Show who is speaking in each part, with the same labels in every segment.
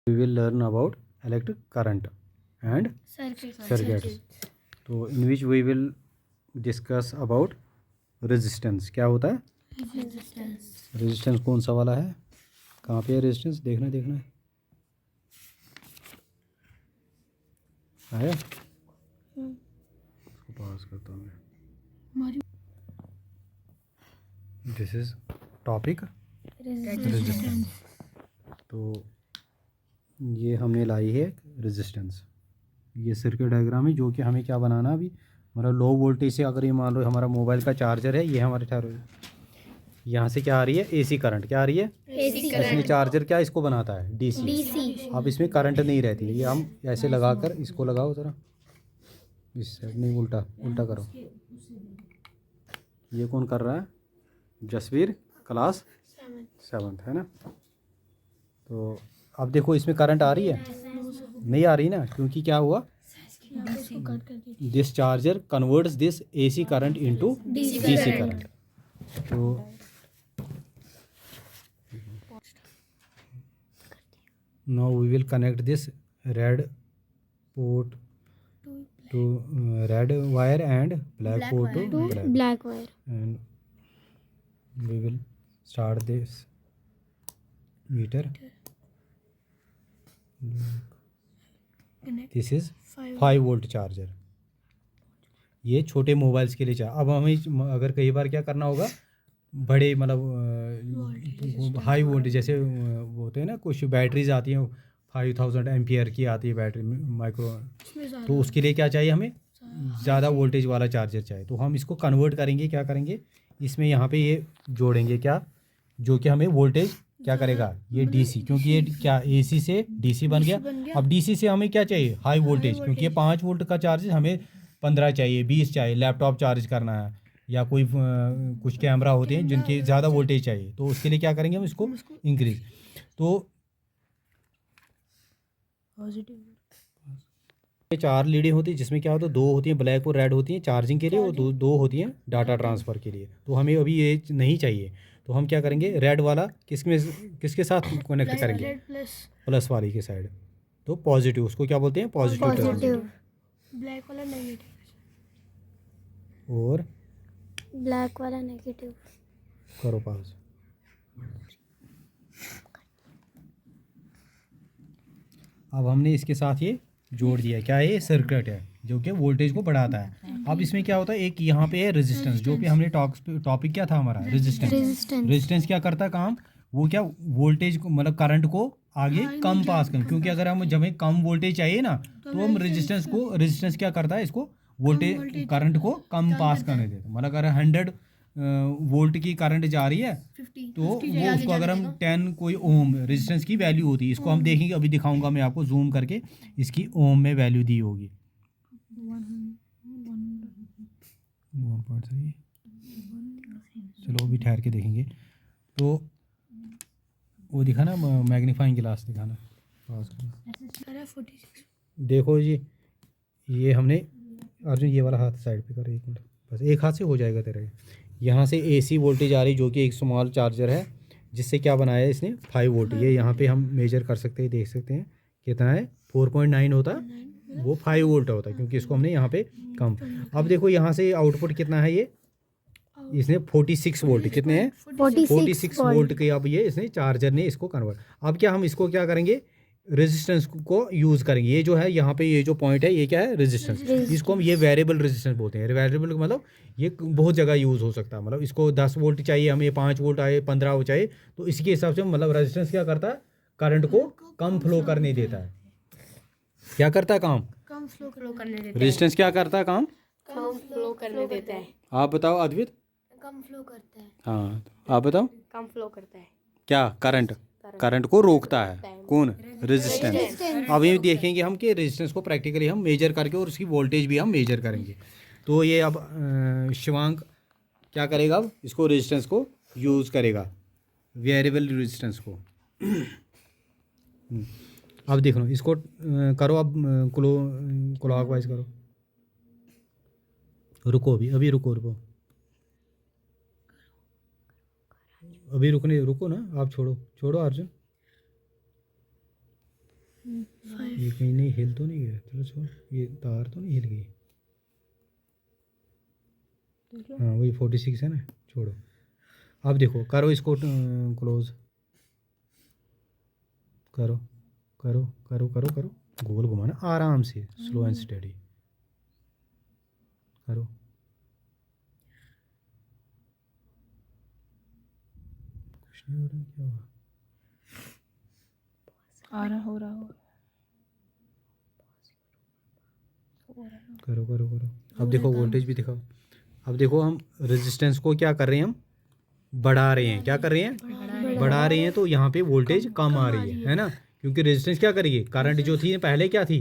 Speaker 1: we will learn about electric current and circuits. तो in which we will discuss about resistance. क्या होता है resistance? कौन सा वाला है, कहाँ पे है रेजिस्टेंस? देखना देखना आया, उसको पास करता हूँ मैं। This is topic resistance. तो ये हमने लाई है रेजिस्टेंस। ये सर्किट डायग्राम है जो कि हमें क्या बनाना अभी, मतलब लो वोल्टेज से अगर ये मान लो हमारा मोबाइल का चार्जर है, ये हमारे यहाँ से क्या आ रही है, एसी करंट। क्या आ रही है? AC current. इसमें चार्जर क्या इसको बनाता है? डीसी। अब इसमें करंट नहीं रहती, ये हम ऐसे लगाकर इसको लगाओ ज़रा, इस साइड नहीं, उल्टा उल्टा करो। ये कौन कर रहा है? जसवीर, क्लास 7th है ना। तो अब देखो इसमें करंट आ रही है? नहीं आ रही ना, क्योंकि क्या हुआ, this charger converts this AC current into DC current. तो now we will connect this red port to red wire and black port to
Speaker 2: black wire,
Speaker 1: and we will start this meter. This is 5 volt charger. ये छोटे mobiles के लिए अब हमें अगर कई बार क्या करना होगा, बड़े मतलब हाई वोल्टेज जैसे वो होते हैं ना, कुछ बैटरीज आती हैं 5000 एम्पियर की आती है बैटरी माइक्रो, तो उसके लिए क्या चाहिए हमें, ज़्यादा वोल्टेज वाला चार्जर चाहिए। तो हम इसको कन्वर्ट करेंगे, क्या करेंगे, इसमें यहाँ पे ये जोड़ेंगे क्या, जो कि हमें वोल्टेज क्या करेगा, ये डीसी, क्योंकि ये क्या एसी से डीसी बन गया। अब डीसी से हमें क्या चाहिए, हाई वोल्टेज, क्योंकि ये 5 वोल्ट का चार्ज हमें 15 चाहिए, 20 चाहिए, लैपटॉप चार्ज करना है या कोई कुछ कैमरा होते हैं जिनकी ज़्यादा वोल्टेज चाहिए, तो उसके लिए क्या करेंगे हम इसको इंक्रीज। तो ये 4 लीडें होती हैं, जिसमें क्या होता है 2 होती हैं ब्लैक और रेड होती हैं चार्जिंग के लिए, और 2 होती हैं डाटा ट्रांसफ़र के लिए। तो हमें अभी ये नहीं चाहिए, तो हम क्या करेंगे, रेड वाला किसके साथ कनेक्ट करेंगे, प्लस वाली के साइड। तो पॉजिटिव, उसको क्या बोलते हैं, पॉजिटिव।
Speaker 2: ब्लैक वाला नेगेटिव
Speaker 1: और
Speaker 2: ब्लैक वाला नेगेटिव।
Speaker 1: करो पास। अब हमने इसके साथ ये जोड़ दिया, क्या है, ये सर्किट है जो कि वोल्टेज को बढ़ाता है। अब इसमें क्या होता है, एक यहाँ पे है रेजिस्टेंस, जो कि हमने टॉपिक क्या था हमारा, रेजिस्टेंस क्या करता है काम, वो क्या वोल्टेज को मतलब करंट को आगे कम पास कर, क्योंकि अगर हम जब कम वोल्टेज चाहिए ना, तो हम रेजिस्टेंस क्या करता है, इसको वोल्टेज करंट को कम पास करने देते। मतलब अगर 100 वोल्ट की करंट जा रही है, तो वो उसको अगर हम 10 कोई ओम रेजिस्टेंस की वैल्यू होती है, इसको हम देखेंगे, अभी दिखाऊंगा मैं आपको जूम करके, इसकी ओम में वैल्यू दी होगी 1.3। चलो अभी ठहर के देखेंगे। तो वो दिखाना, मैग्नीफाइंग ग्लास दिखाना, पास करना। देखो जी, ये हमने अर्जुन ये वाला हाथ साइड पे कर, 1 मिनट बस, एक हाथ से हो जाएगा तेरा। यहाँ से एसी वोल्टेज आ रही, जो कि एक स्मॉल चार्जर है, जिससे क्या बनाया है इसने 5 वोल्ट। ये यहाँ पे हम मेजर कर सकते हैं, देख सकते हैं कितना है, 4.9 होता है, वो 5 वोल्ट होता है, क्योंकि इसको हमने यहाँ पे कम। अब देखो यहाँ से आउटपुट कितना है, ये इसने 46 वोल्ट, कितने हैं, 46 वोल्ट के अब ये इसने चार्जर ने इसको कन्वर्ट। अब क्या हम इसको क्या करेंगे, रेजिस्टेंस को यूज़ करेंगे। ये जो है यहाँ पे ये जो पॉइंट है, ये क्या है, रेजिस्टेंस। इसको हम ये वेरिएबल रेजिस्टेंस बोलते हैं। वेरिएबल मतलब ये बहुत जगह यूज़ हो सकता है, मतलब इसको 10 वोल्ट चाहिए हमें, 5 वोल्ट आए, 15 हो चाहिए, तो इसके हिसाब से मतलब रेजिस्टेंस क्या करता है, करंट को कम फ्लो करने देता है। क्या करता है काम,
Speaker 2: कम फ्लो करने देता है।
Speaker 1: रेजिस्टेंस क्या करता है काम,
Speaker 2: कम फ्लो करने देता है।
Speaker 1: आप बताओ अद्वित।
Speaker 2: कम फ्लो करता है।
Speaker 1: हाँ आप बताओ।
Speaker 2: कम फ्लो करता है।
Speaker 1: क्या, करंट को रोकता है कौन, रेजिस्टेंस। अब ये देखेंगे हम कि रेजिस्टेंस को प्रैक्टिकली हम मेजर करके, और उसकी वोल्टेज भी हम मेजर करेंगे। तो ये अब शिवांक क्या करेगा, अब इसको रेजिस्टेंस को यूज़ करेगा, वेरिएबल रेजिस्टेंस को। अब देख लो इसको करो, अब क्लॉकवाइज करो। रुको अभी रुको अभी रुको ना, आप छोड़ो अर्जुन। ये कहीं नहीं हिल तो नहीं गया? चलो छोड़, ये तार तो नहीं हिल गई? हाँ वही 46 है ना, छोड़ो। अब देखो, करो इसको क्लोज, करो करो करो करो करो, गोल घुमाना आराम से, स्लो एंड स्टेडी करो। कुछ नहीं हो रहा, क्या हुआ?
Speaker 3: आ रहा, हो रहा हो
Speaker 1: करो करो करो। अब देखो वोल्टेज भी दिखाओ। अब देखो हम रेजिस्टेंस को क्या कर रहे हैं, हम बढ़ा रहे हैं। क्या कर रहे हैं? बढ़ा रहे हैं। तो यहाँ पे वोल्टेज कम आ रही है ना, क्योंकि रेजिस्टेंस क्या करेगी, करंट जो थी पहले क्या थी,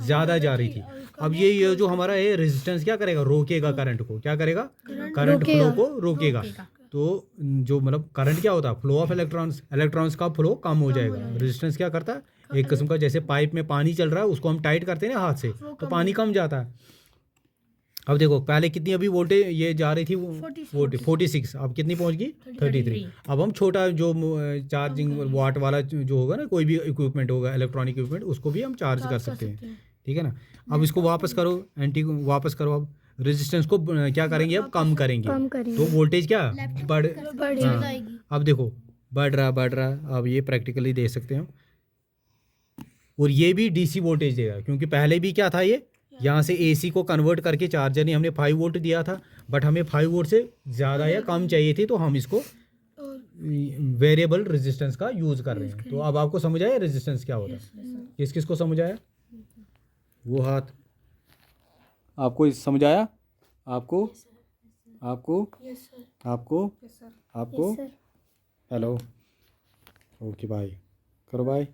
Speaker 1: ज़्यादा जा रही थी। अब ये जो हमारा है रेजिस्टेंस क्या करेगा, रोकेगा करंट को। क्या करेगा? करंट फ्लो को रोकेगा। तो जो मतलब करंट क्या होता है, फ्लो ऑफ इलेक्ट्रॉन्स, इलेक्ट्रॉन्स का फ्लो कम हो जाएगा। रेजिस्टेंस क्या करता है, एक किस्म का, जैसे पाइप में पानी चल रहा है, उसको हम टाइट करते हैं ना हाथ से, तो पानी कम जाता है। अब देखो पहले कितनी अभी वोल्टेज ये जा रही थी, 46, अब कितनी पहुंच गई, 33। अब हम छोटा जो चार्जिंग वाट वाला जो होगा ना, कोई भी इक्विपमेंट होगा, इलेक्ट्रॉनिक इक्विपमेंट, उसको भी हम चार्ज कर सकते हैं। ठीक है ना। अब इसको वापस करो, एंटी वापस करो। अब रेजिस्टेंस को क्या करेंगे, अब कम करेंगे। तो वोल्टेज क्या बढ़ जाएगी। अब देखो बढ़ रहा। अब ये प्रैक्टिकली देख सकते हैं हम। और ये भी डीसी वोल्टेज देगा, क्योंकि पहले भी क्या था, ये यहाँ से एसी को कन्वर्ट करके चार्जर ने हमने 5 वोल्ट दिया था, बट हमें 5 वोल्ट से ज़्यादा या कम चाहिए थी, तो हम इसको वेरिएबल रेजिस्टेंस का यूज़ कर रहे हैं। तो अब आपको समझ आया रेजिस्टेंस क्या होता है? किस किस को समझ आया? वो हाथ आपको समझ आया? आपको हेलो, ओके बाय करो, बाय।